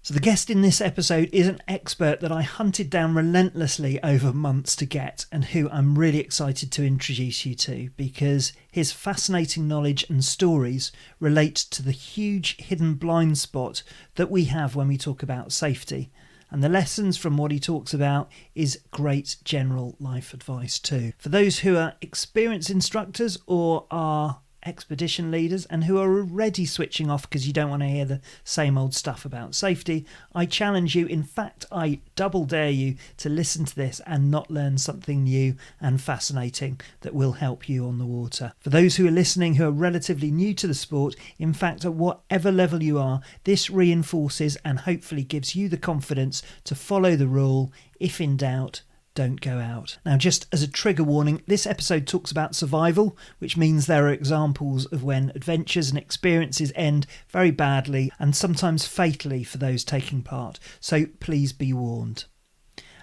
So the guest in this episode is an expert that I hunted down relentlessly over months to get, and who I'm really excited to introduce you to, because his fascinating knowledge and stories relate to the huge hidden blind spot that we have when we talk about safety. And the lessons from what he talks about is great general life advice too. For those who are experienced instructors or are expedition leaders and who are already switching off because you don't want to hear the same old stuff about safety, I challenge you, in fact I double dare you, to listen to this and not learn something new and fascinating that will help you on the water. For those who are listening who are relatively new to the sport, in fact at whatever level you are, this reinforces and hopefully gives you the confidence to follow the rule. If in doubt, don't go out. Now, just as a trigger warning, this episode talks about survival, which means there are examples of when adventures and experiences end very badly and sometimes fatally for those taking part. So please be warned.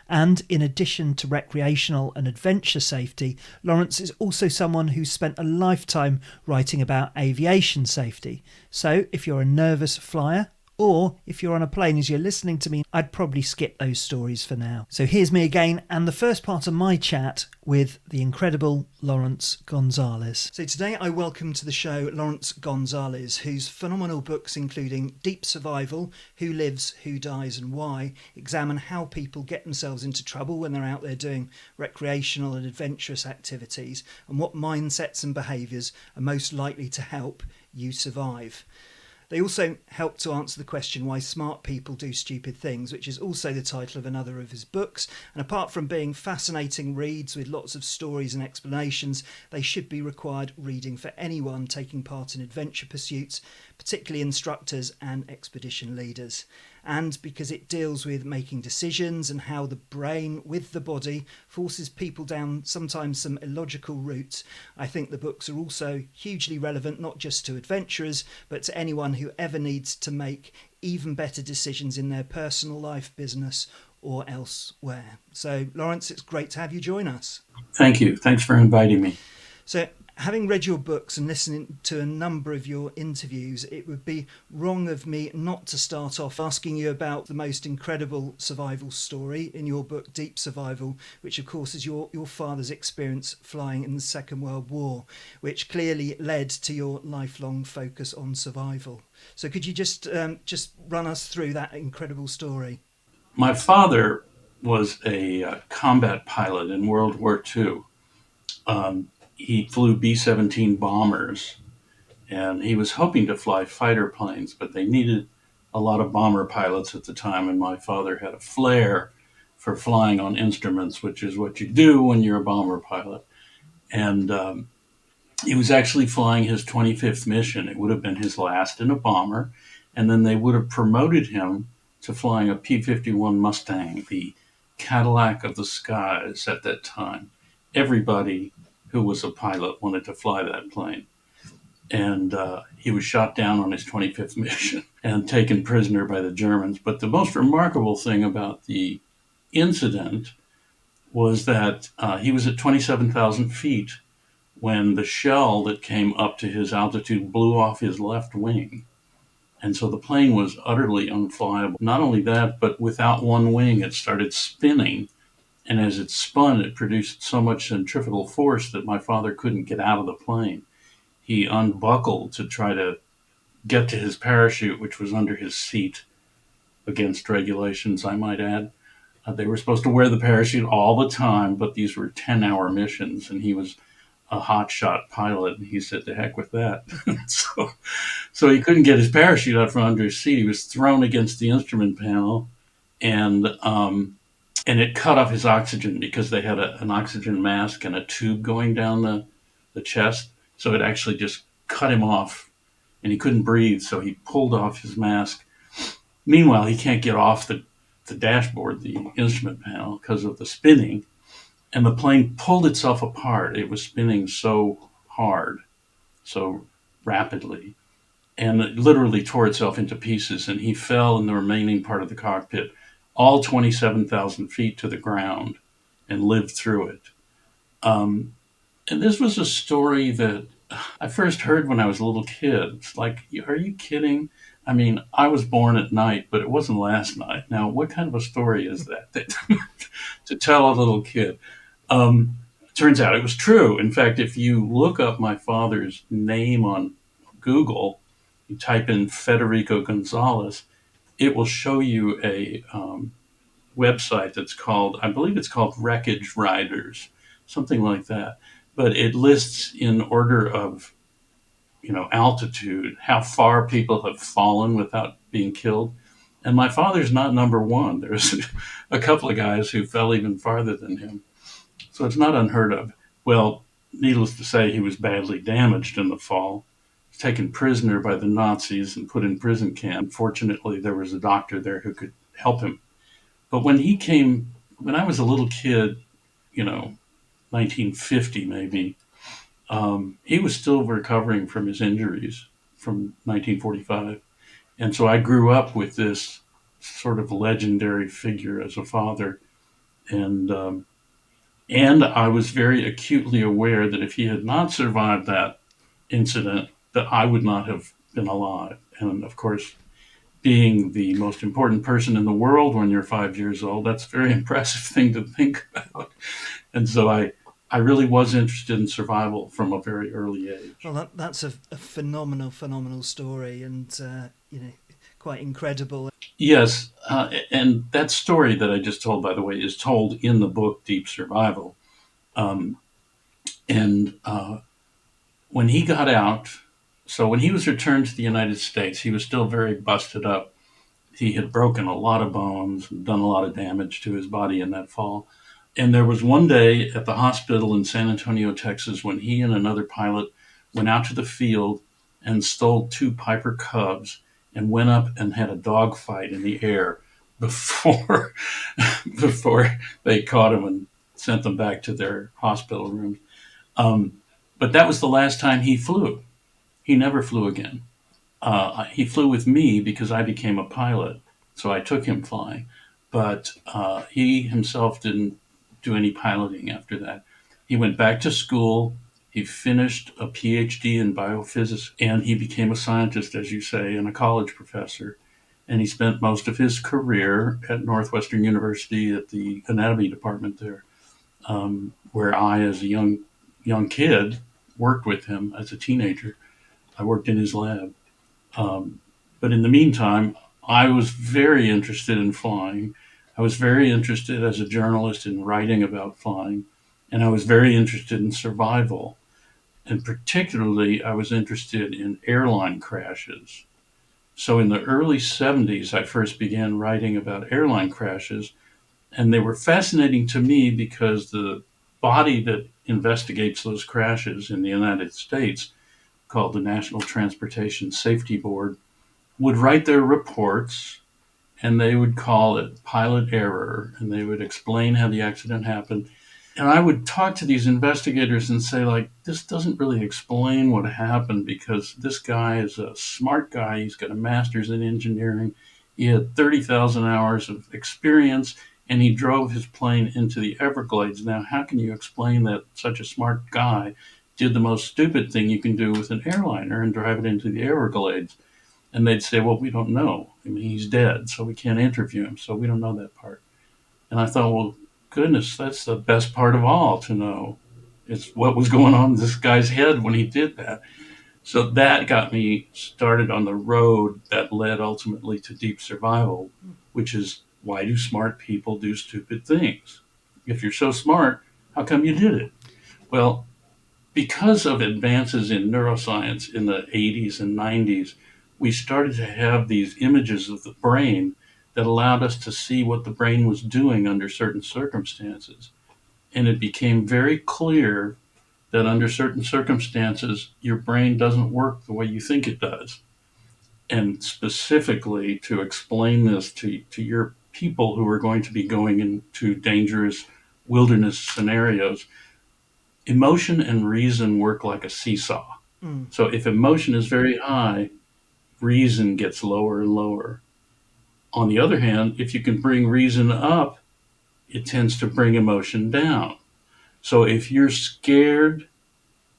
And in addition to recreational and adventure safety, Laurence is also someone who's spent a lifetime writing about aviation safety. So if you're a nervous flyer, or if you're on a plane as you're listening to me, I'd probably skip those stories for now. So here's me again, and the first part of my chat with the incredible Laurence Gonzales. So today I welcome to the show Laurence Gonzales, whose phenomenal books, including Deep Survival, Who Lives, Who Dies and Why, examine how people get themselves into trouble when they're out there doing recreational and adventurous activities, and what mindsets and behaviours are most likely to help you survive. They also help to answer the question why smart people do stupid things, which is also the title of another of his books. And apart from being fascinating reads with lots of stories and explanations, they should be required reading for anyone taking part in adventure pursuits, particularly instructors and expedition leaders. And because it deals with making decisions and how the brain with the body forces people down sometimes some illogical routes, I think the books are also hugely relevant, not just to adventurers, but to anyone who ever needs to make even better decisions in their personal life, business, or elsewhere. So, Laurence, it's great to have you join us. Thank you. Thanks for inviting me. So, having read your books and listening to a number of your interviews, it would be wrong of me not to start off asking you about the most incredible survival story in your book, Deep Survival, which of course is your father's experience flying in the Second World War, which clearly led to your lifelong focus on survival. So could you just run us through that incredible story? My father was a combat pilot in World War II. He flew B-17 bombers, and he was hoping to fly fighter planes, but they needed a lot of bomber pilots at the time, and my father had a flair for flying on instruments, which is what you do when you're a bomber pilot. And he was actually flying his 25th mission. It would have been his last in a bomber, and then they would have promoted him to flying a P-51 Mustang, the Cadillac of the skies at that time. Everybody who was a pilot wanted to fly that plane. And he was shot down on his 25th mission and taken prisoner by the Germans. But the most remarkable thing about the incident was that he was at 27,000 feet when the shell that came up to his altitude blew off his left wing. And so the plane was utterly unflyable. Not only that, but without one wing, it started spinning. And as it spun, it produced so much centrifugal force that my father couldn't get out of the plane. He unbuckled to try to get to his parachute, which was under his seat, against regulations, I might add. They were supposed to wear the parachute all the time, but these were 10-hour missions, and he was a hotshot pilot, and he said, "To heck with that." so he couldn't get his parachute out from under his seat. He was thrown against the instrument panel, and it cut off his oxygen because they had an oxygen mask and a tube going down the chest. So it actually just cut him off, and he couldn't breathe. So he pulled off his mask. Meanwhile, he can't get off the dashboard, the instrument panel, because of the spinning. And the plane pulled itself apart. It was spinning so hard, so rapidly, and it literally tore itself into pieces. And he fell in the remaining part of the cockpit, all 27,000 feet to the ground, and lived through it. And this was a story that I first heard when I was a little kid. It's like, are you kidding? I mean, I was born at night, but it wasn't last night. Now, what kind of a story is that, to tell a little kid? Um, Turns out it was true. In fact, if you look up my father's name on Google, you type in Federico Gonzales, it will show you a website that's called, I believe it's called Wreckage Riders, something like that. But it lists in order of, altitude, how far people have fallen without being killed. And my father's not number one. There's a couple of guys who fell even farther than him. So it's not unheard of. Well, needless to say, he was badly damaged in the fall. He was taken prisoner by the Nazis and put in prison camp. Fortunately, there was a doctor there who could help him. But when I was a little kid, 1950 maybe, he was still recovering from his injuries from 1945. And so I grew up with this sort of legendary figure as a father. And, um, and I was very acutely aware that if he had not survived that incident, that I would not have been alive. And of course, being the most important person in the world when you're 5 years old, that's a very impressive thing to think about. And so I really was interested in survival from a very early age. Well, that's a phenomenal story, and quite incredible. Yes, and that story that I just told, by the way, is told in the book Deep Survival. Um, and when he got out, so when he was returned to the United States, he was still very busted up. He had broken a lot of bones, done a lot of damage to his body in that fall. And there was one day at the hospital in San Antonio, Texas, when he and another pilot went out to the field and stole two Piper Cubs and went up and had a dogfight in the air before before they caught him and sent them back to their hospital rooms. Um, but that was the last time he flew. He never flew again. He flew with me because I became a pilot, so I took him flying. But he himself didn't do any piloting after that. He went back to school. He finished a PhD in biophysics, and he became a scientist, as you say, and a college professor. And he spent most of his career at Northwestern University at the anatomy department there, where I, as a young kid, worked with him as a teenager. I worked in his lab. Um, but in the meantime, I was very interested in flying. I was very interested as a journalist in writing about flying, and I was very interested in survival. And particularly, I was interested in airline crashes. So in the early 70s, I first began writing about airline crashes, and they were fascinating to me because the body that investigates those crashes in the United States, called the National Transportation Safety Board, would write their reports and they would call it pilot error and they would explain how the accident happened. And I would talk to these investigators and say, like, this doesn't really explain what happened because this guy is a smart guy. He's got a master's in engineering. He had 30,000 hours of experience and he drove his plane into the Everglades. Now, how can you explain that such a smart guy did the most stupid thing you can do with an airliner and drive it into the Everglades? And they'd say, well, we don't know. I mean, he's dead, so we can't interview him, so we don't know that part. And I thought, well, goodness, that's the best part of all to know. It's what was going on in this guy's head when he did that. So that got me started on the road that led ultimately to deep survival, which is why do smart people do stupid things? If you're so smart, how come you did it? Well, because of advances in neuroscience in the 80s and 90s, we started to have these images of the brain that allowed us to see what the brain was doing under certain circumstances. And it became very clear that under certain circumstances, your brain doesn't work the way you think it does. And specifically to explain this to your people who are going to be going into dangerous wilderness scenarios, emotion and reason work like a seesaw. Mm. So if emotion is very high, reason gets lower and lower. On the other hand, if you can bring reason up, it tends to bring emotion down. So if you're scared,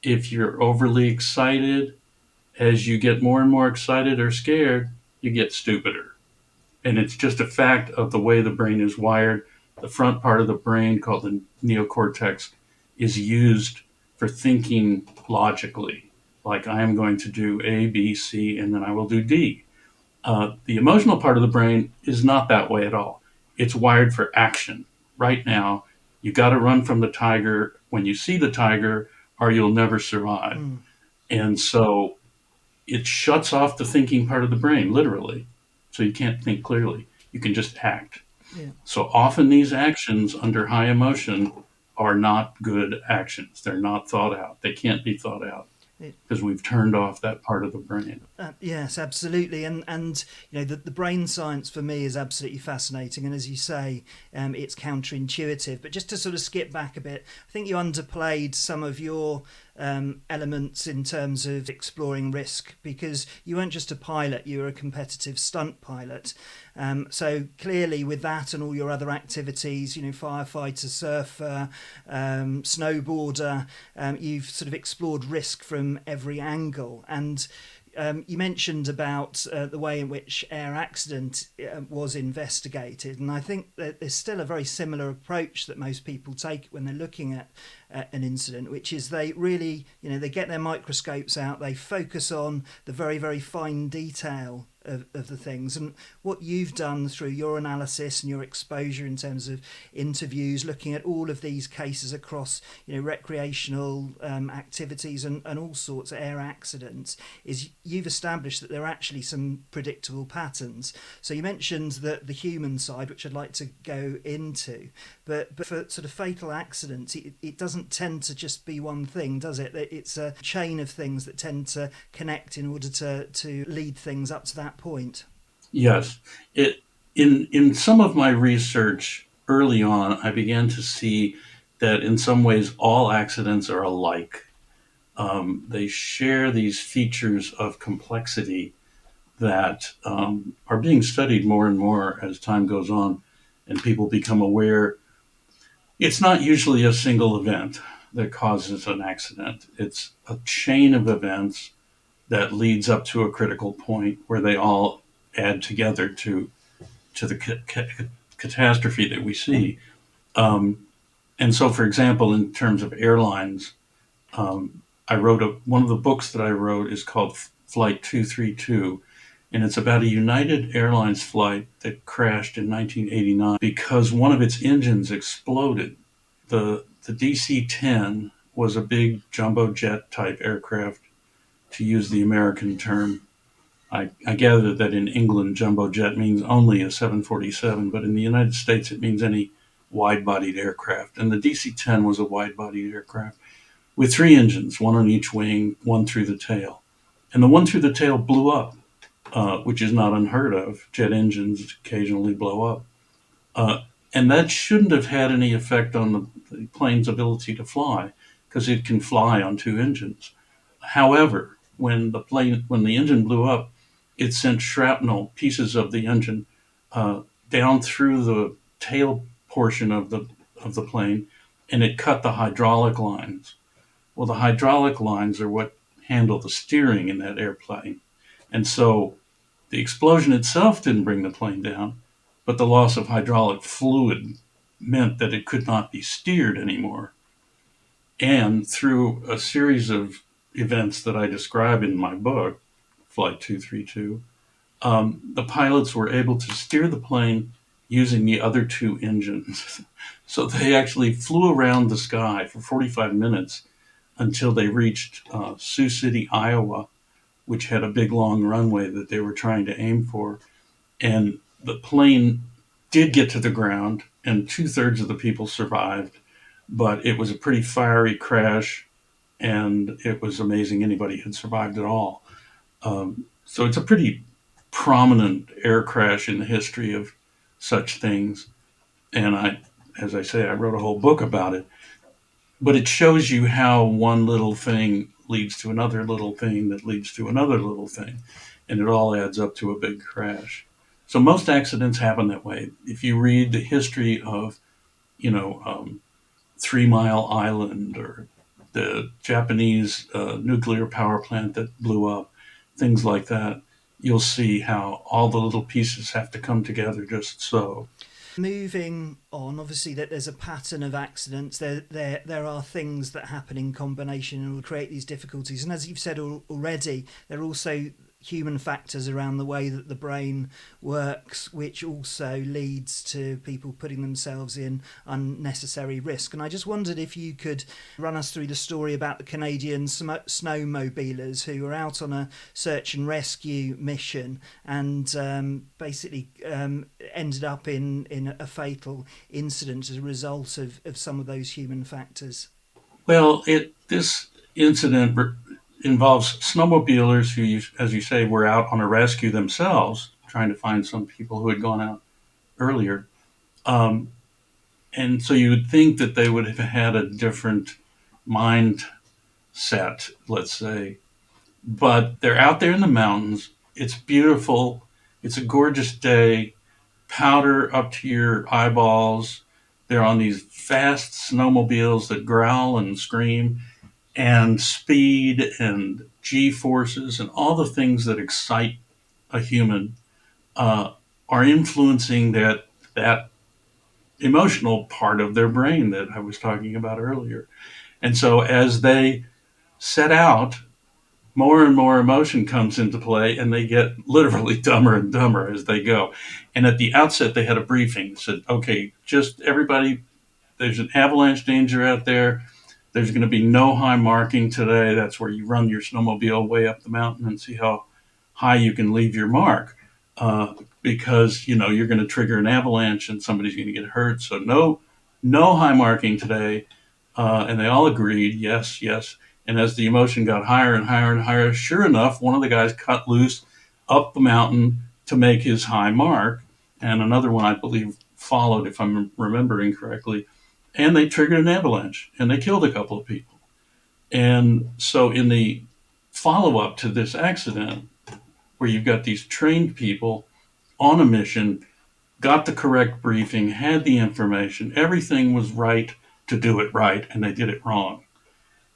if you're overly excited, as you get more and more excited or scared, you get stupider. And it's just a fact of the way the brain is wired. The front part of the brain, called the neocortex, is used for thinking logically. Like, I am going to do A, B, C, and then I will do D. The emotional part of the brain is not that way at all. It's wired for action. Right now, you got to run from the tiger when you see the tiger, or you'll never survive. Mm. And so it shuts off the thinking part of the brain, literally. So you can't think clearly. You can just act. Yeah. So often these actions under high emotion are not good actions. They're not thought out. They can't be thought out because we've turned off that part of the brain. Yes, absolutely, and the brain science for me is absolutely fascinating, and as you say, it's counterintuitive. But just to sort of skip back a bit, I think you underplayed some of your elements in terms of exploring risk, because you weren't just a pilot, you were a competitive stunt pilot. So clearly with that and all your other activities, firefighter, surfer, snowboarder, you've sort of explored risk from every angle. And you mentioned about the way in which air accident was investigated, and I think that there's still a very similar approach that most people take when they're looking at an incident, which is they really, they get their microscopes out, they focus on the very, very fine detail of the things. And what you've done through your analysis and your exposure in terms of interviews, looking at all of these cases across recreational activities and all sorts of air accidents, is you've established that there are actually some predictable patterns. So you mentioned the human side, which I'd like to go into, but for sort of fatal accidents, it doesn't tend to just be one thing, does it? It's a chain of things that tend to connect in order to lead things up to that point. Yes. In some of my research early on, I began to see that in some ways all accidents are alike. They share these features of complexity that are being studied more and more as time goes on, and people become aware. It's not usually a single event that causes an accident. It's a chain of events that leads up to a critical point where they all add together to the catastrophe that we see. Um, and so, for example, in terms of airlines, I wrote one of the books that I wrote is called Flight 232, and it's about a United Airlines flight that crashed in 1989 because one of its engines exploded. The DC-10 was a big jumbo jet type aircraft, to use the American term. I gather that in England, jumbo jet means only a 747, but in the United States, it means any wide-bodied aircraft. And the DC-10 was a wide-bodied aircraft with three engines, one on each wing, one through the tail. And the one through the tail blew up, which is not unheard of. Jet engines occasionally blow up. And that shouldn't have had any effect on the plane's ability to fly, because it can fly on two engines. However, when the engine blew up, it sent shrapnel, pieces of the engine, down through the tail portion of the plane, and it cut the hydraulic lines. Well, the hydraulic lines are what handle the steering in that airplane, and so the explosion itself didn't bring the plane down, but the loss of hydraulic fluid meant that it could not be steered anymore. And through a series of events that I describe in my book, Flight 232, the pilots were able to steer the plane using the other two engines. So they actually flew around the sky for 45 minutes until they reached Sioux City, Iowa, which had a big long runway that they were trying to aim for. And the plane did get to the ground, and two-thirds of the people survived, but it was a pretty fiery crash, and it was amazing anybody had survived at all. So it's a pretty prominent air crash in the history of such things. And as I say, I wrote a whole book about it. But it shows you how one little thing leads to another little thing that leads to another little thing. And it all adds up to a big crash. So most accidents happen that way. If you read the history of, 3 Mile Island, or the Japanese nuclear power plant that blew up, things like that, you'll see how all the little pieces have to come together just so. Moving on, obviously that there's a pattern of accidents. There are things that happen in combination and will create these difficulties. And as you've said already, there are also human factors around the way that the brain works, which also leads to people putting themselves in unnecessary risk. And I just wondered if you could run us through the story about the Canadian snowmobilers who were out on a search and rescue mission and basically ended up in a fatal incident as a result of some of those human factors. Well, this incident involves snowmobilers who, as you say, were out on a rescue themselves, trying to find some people who had gone out earlier. Um, and so you would think that they would have had a different mindset, let's say. But they're out there in the mountains. It's beautiful. It's a gorgeous day. Powder up to your eyeballs. They're on these fast snowmobiles that growl and scream, and speed and G forces and all the things that excite a human uh, are influencing that emotional part of their brain that I was talking about earlier. And so as they set out, more and more emotion comes into play, and they get literally dumber and dumber as they go. And at the outset, they had a briefing that said, okay, just everybody, there's an avalanche danger out there. There's going to be no high marking today. That's where you run your snowmobile way up the mountain and see how high you can leave your mark. Because you're going to trigger an avalanche and somebody's going to get hurt. So no high marking today. And they all agreed, yes, yes. And as the emotion got higher and higher and higher, sure enough, one of the guys cut loose up the mountain to make his high mark, and another one, I believe, followed, if I'm remembering correctly, and they triggered an avalanche, and they killed a couple of people. And so in the follow-up to this accident, where you've got these trained people on a mission, got the correct briefing, had the information, everything was right to do it right, and they did it wrong.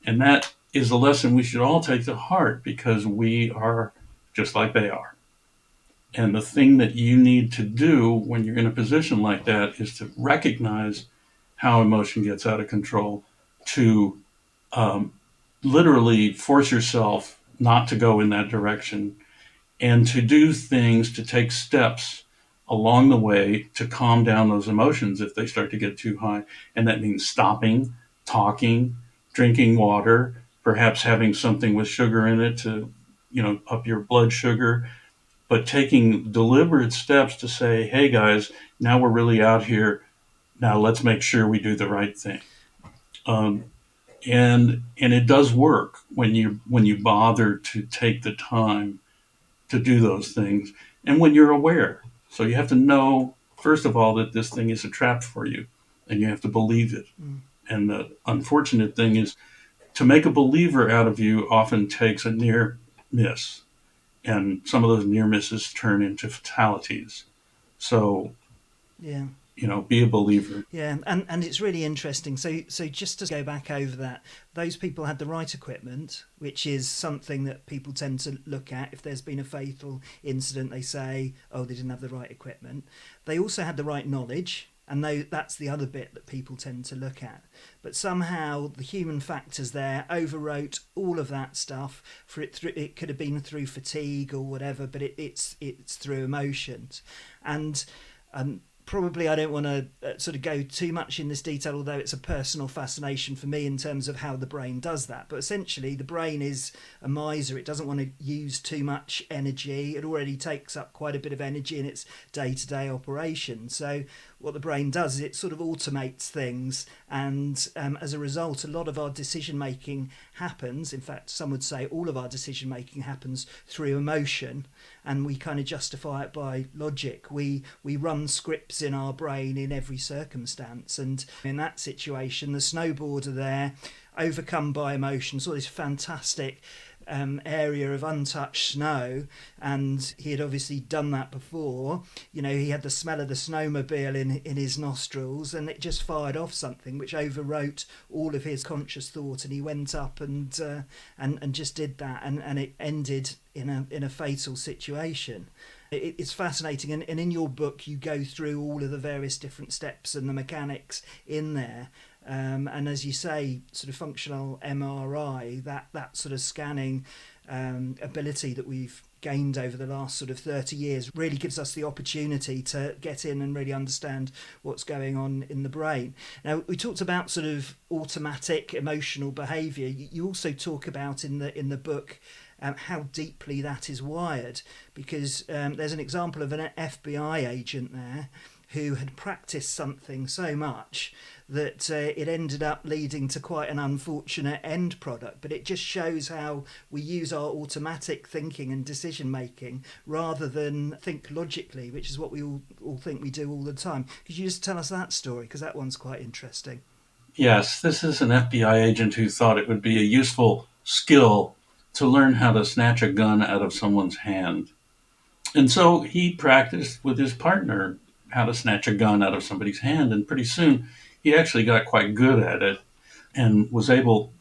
And that is a lesson we should all take to heart because we are just like they are. And the thing that you need to do when you're in a position like that is to recognize how emotion gets out of control, to um, literally force yourself not to go in that direction, and to do things, to take steps along the way to calm down those emotions if they start to get too high. And that means stopping, talking, drinking water, perhaps having something with sugar in it to, up your blood sugar, but taking deliberate steps to say, hey guys, now we're really out here. Now let's make sure we do the right thing. Um, and it does work when you bother to take the time to do those things and when you're aware. So you have to know, first of all, that this thing is a trap for you and you have to believe it. Mm. And the unfortunate thing is to make a believer out of you often takes a near miss. And some of those near misses turn into fatalities. So, Yeah. Be a believer. Yeah, and it's really interesting. So just to go back over that, those people had the right equipment, which is something that people tend to look at. If there's been a fatal incident, they say, oh, they didn't have the right equipment. They also had the right knowledge, and that's the other bit that people tend to look at. But somehow the human factors there overwrote all of that stuff. It could have been through fatigue or whatever, but it's through emotions, and probably I don't want to sort of go too much in this detail, although it's a personal fascination for me in terms of how the brain does that. But essentially, the brain is a miser. It doesn't want to use too much energy. It already takes up quite a bit of energy in its day-to-day operation. So what the brain does is it sort of automates things, and as a result, a lot of our decision-making happens. In fact, some would say all of our decision-making happens through emotion, and we kind of justify it by logic. We run scripts in our brain in every circumstance, and in that situation, the snowboarder there, overcome by emotion, saw this fantastic area of untouched snow, and he had obviously done that before. You know, he had the smell of the snowmobile in his nostrils, and it just fired off something which overwrote all of his conscious thought, and he went up and just did that, and it ended in a fatal situation. It's fascinating, and in your book you go through all of the various different steps and the mechanics in there. And as you say, sort of functional MRI, that sort of scanning ability that we've gained over the last sort of 30 years really gives us the opportunity to get in and really understand what's going on in the brain. Now, we talked about sort of automatic emotional behaviour. You also talk about in the book how deeply that is wired, because there's an example of an FBI agent there who had practiced something so much that it ended up leading to quite an unfortunate end product. But it just shows how we use our automatic thinking and decision making rather than think logically, which is what we all think we do all the time. Could you just tell us that story? Because that one's quite interesting. Yes, this is an FBI agent who thought it would be a useful skill to learn how to snatch a gun out of someone's hand. And so he practiced with his partner how to snatch a gun out of somebody's hand. And pretty soon he actually got quite good at it and was able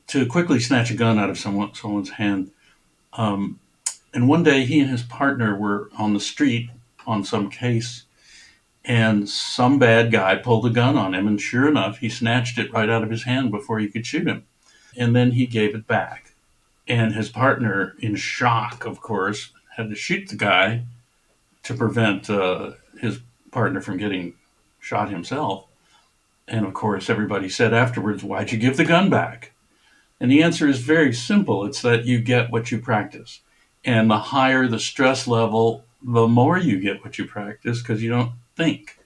to quickly snatch a gun out of someone's hand. Um, and one day he and his partner were on the street on some case, and some bad guy pulled a gun on him. And sure enough, he snatched it right out of his hand before he could shoot him. And then he gave it back. And his partner, in shock, of course, had to shoot the guy to prevent his partner from getting shot himself. And of course, everybody said afterwards, "Why'd you give the gun back?" And the answer is very simple. It's that you get what you practice. And the higher the stress level, the more you get what you practice, because you don't think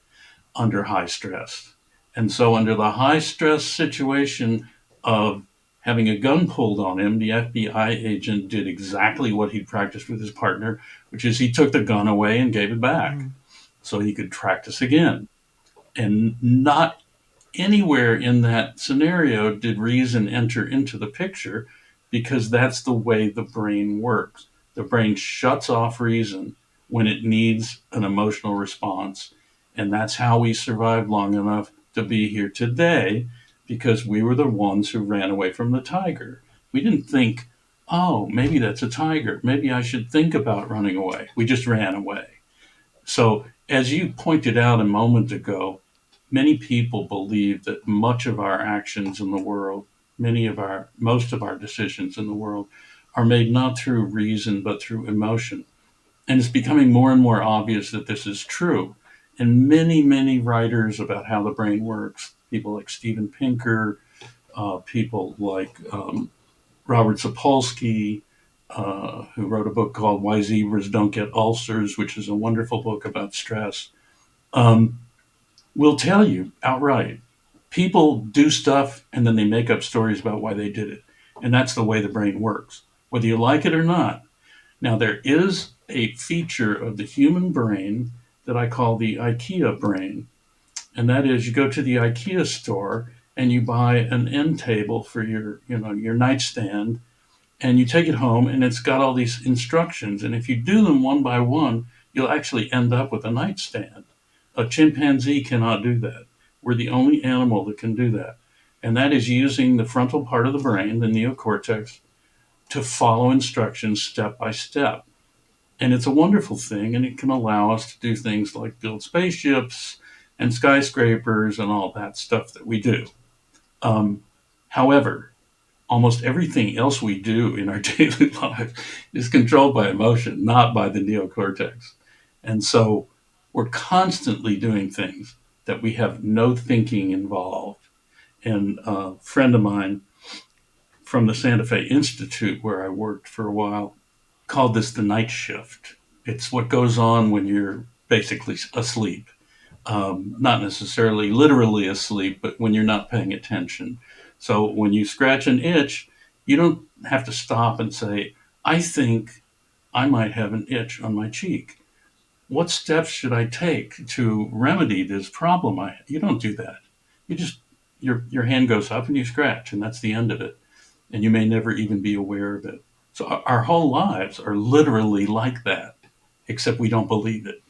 under high stress. And so, under the high stress situation of having a gun pulled on him, the FBI agent did exactly what he practiced with his partner, which is he took the gun away and gave it back so he could practice again. And not anywhere in that scenario did reason enter into the picture, because that's the way the brain works. The brain shuts off reason when it needs an emotional response. And that's how we survived long enough to be here today, because we were the ones who ran away from the tiger. We didn't think, oh, maybe that's a tiger. Maybe I should think about running away. We just ran away. So, as you pointed out a moment ago, many people believe that much of our actions in the world, most of our decisions in the world, are made not through reason but through emotion. And it's becoming more and more obvious that this is true. And many, many writers about how the brain works, people like Steven Pinker, people like Robert Sapolsky, who wrote a book called Why Zebras Don't Get Ulcers, which is a wonderful book about stress, will tell you outright. People do stuff and then they make up stories about why they did it. And that's the way the brain works, whether you like it or not. Now, there is a feature of the human brain that I call the IKEA brain. And that is, you go to the IKEA store and you buy an end table for your nightstand, and you take it home and it's got all these instructions. And if you do them one by one, you'll actually end up with a nightstand. A chimpanzee cannot do that. We're the only animal that can do that. And that is using the frontal part of the brain, the neocortex, to follow instructions step by step. And it's a wonderful thing, and it can allow us to do things like build spaceships and skyscrapers and all that stuff that we do. However, almost everything else we do in our daily life is controlled by emotion, not by the neocortex. And so we're constantly doing things that we have no thinking involved. And a friend of mine from the Santa Fe Institute, where I worked for a while, called this the night shift. It's what goes on when you're basically asleep. Not necessarily literally asleep, but when you're not paying attention. So when you scratch an itch, you don't have to stop and say, I think I might have an itch on my cheek. What steps should I take to remedy this problem? You don't do that. You just, your hand goes up and you scratch, and that's the end of it. And you may never even be aware of it. So our whole lives are literally like that, except we don't believe it.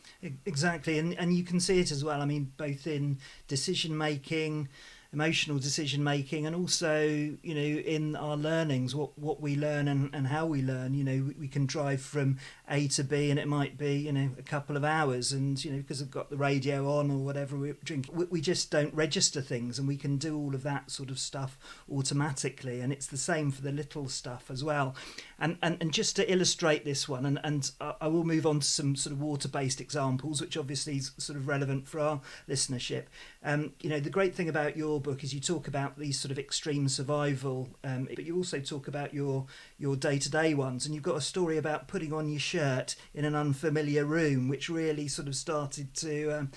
Exactly, and you can see it as well. I mean, both in decision making, emotional decision making, and also in our learnings, what we learn and how we learn. We can drive from A to B, and it might be a couple of hours, and because I've got the radio on or whatever we're drinking, we just don't register things, and we can do all of that sort of stuff automatically. And it's the same for the little stuff as well. And just to illustrate this one, and I will move on to some sort of water-based examples, which obviously is sort of relevant for our listenership. The great thing about your book is you talk about these sort of extreme survival, but you also talk about your day-to-day ones, and you've got a story about putting on your shirt in an unfamiliar room, which really sort of started to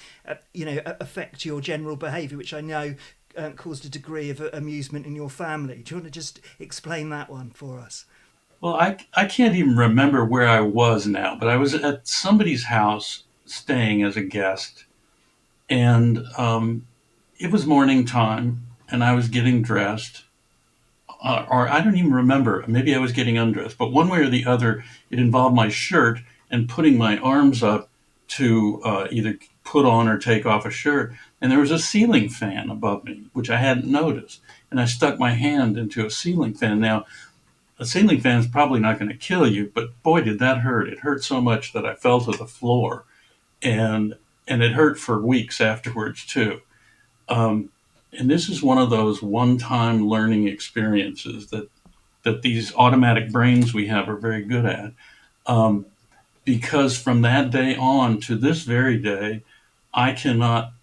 affect your general behaviour, which I know caused a degree of amusement in your family. Do you want to just explain that one for us? Well, I can't even remember where I was now, but I was at somebody's house staying as a guest, and it was morning time, and I was getting dressed, or I don't even remember. Maybe I was getting undressed, but one way or the other, it involved my shirt and putting my arms up to either put on or take off a shirt. And there was a ceiling fan above me, which I hadn't noticed. And I stuck my hand into a ceiling fan. Now, a ceiling fan is probably not going to kill you, but boy, did that hurt. It hurt so much that I fell to the floor. And, and it hurt for weeks afterwards, too. Um, and this is one of those one-time learning experiences that these automatic brains we have are very good at. Um, because from that day on to this very day, I cannot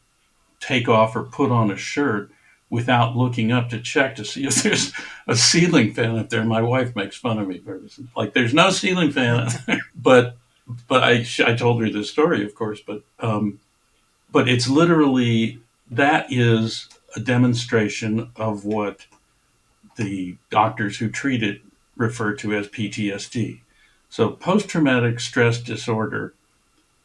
take off or put on a shirt without looking up to check to see if there's a ceiling fan up there. My wife makes fun of me for this. Like, there's no ceiling fan. but I told her this story, of course. But it's literally, that is a demonstration of what the doctors who treat it refer to as PTSD. So post traumatic stress disorder,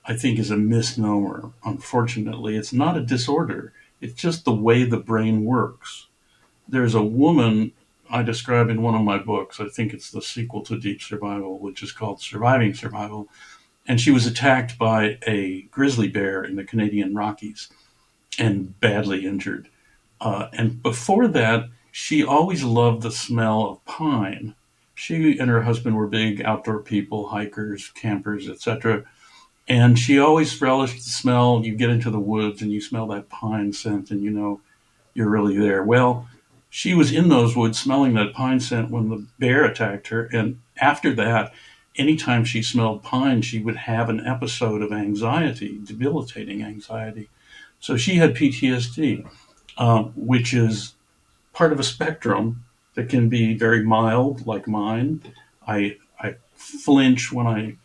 I think, is a misnomer. Unfortunately, it's not a disorder. It's just the way the brain works. There's a woman I describe in one of my books. I think it's the sequel to Deep Survival, which is called Surviving Survival. And she was attacked by a grizzly bear in the Canadian Rockies and badly injured. And before that, she always loved the smell of pine. She and her husband were big outdoor people, hikers, campers, etc. And she always relished the smell. You get into the woods and you smell that pine scent, and you're really there. Well, she was in those woods smelling that pine scent when the bear attacked her. And after that, anytime she smelled pine, she would have an episode of anxiety, debilitating anxiety. So she had PTSD, which is part of a spectrum that can be very mild, like mine. I flinch when I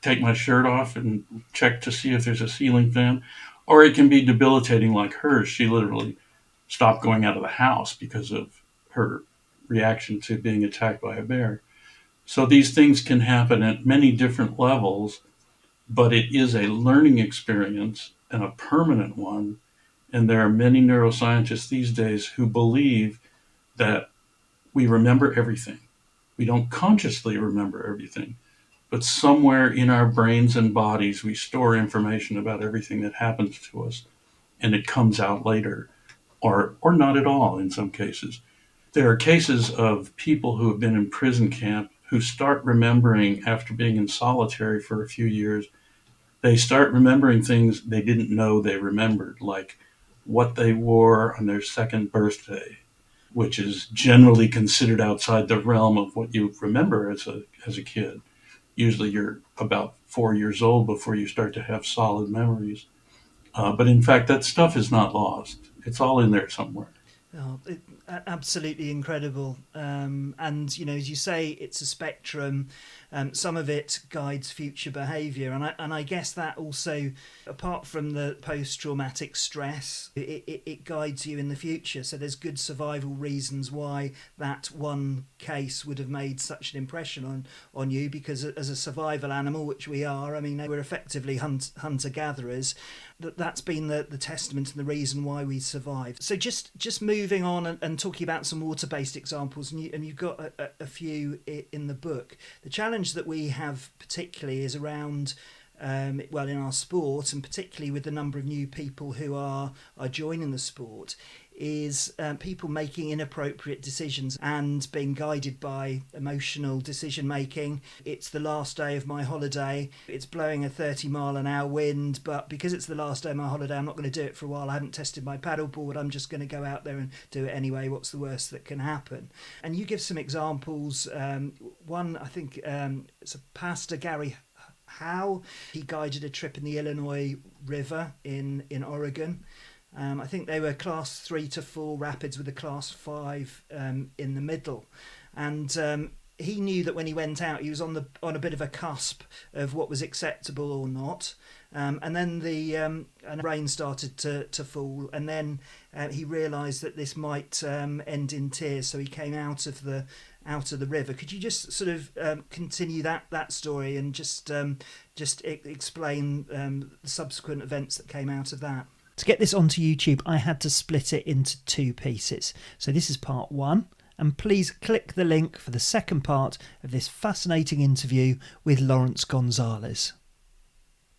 take my shirt off and check to see if there's a ceiling fan, or it can be debilitating, like hers. She literally stopped going out of the house because of her reaction to being attacked by a bear. So these things can happen at many different levels, but it is a learning experience and a permanent one. And there are many neuroscientists these days who believe that we remember everything. We don't consciously remember everything, but somewhere in our brains and bodies, we store information about everything that happens to us, and it comes out later, or not at all in some cases. There are cases of people who have been in prison camp who start remembering after being in solitary for a few years. They start remembering things they didn't know they remembered, like what they wore on their second birthday, which is generally considered outside the realm of what you remember as a kid. Usually you're about 4 years old before you start to have solid memories. But in fact, that stuff is not lost. It's all in there somewhere. Oh, absolutely incredible. And as you say, it's a spectrum. Some of it guides future behaviour, and I guess that also, apart from the post-traumatic stress, it guides you in the future. So there's good survival reasons why that one case would have made such an impression on you, because as a survival animal, which we are, I mean, we're effectively hunter-gatherers. That's been the testament and the reason why we survive. So just moving on and talking about some water-based examples, and you've got a few in the book. The challenge that we have particularly is around, in our sport, and particularly with the number of new people who are joining the sport, is people making inappropriate decisions and being guided by emotional decision making. It's the last day of my holiday, it's blowing a 30-mile-an-hour wind, but because it's the last day of my holiday, I'm not going to do it for a while. I haven't tested my paddleboard, I'm just going to go out there and do it anyway. What's the worst that can happen? And you give some examples. One, I think, it's a pastor, Gary Howe. He guided a trip in the Illinois River in Oregon. I think they were class 3 to 4 rapids with a class 5 in the middle, and he knew that when he went out, he was on a bit of a cusp of what was acceptable or not. And then the rain started to fall, and then he realised that this might end in tears. So he came out of the river. Could you just sort of continue that story and just explain the subsequent events that came out of that? To get this onto YouTube, I had to split it into 2 pieces. So this is part 1, and please click the link for the second part of this fascinating interview with Laurence Gonzales.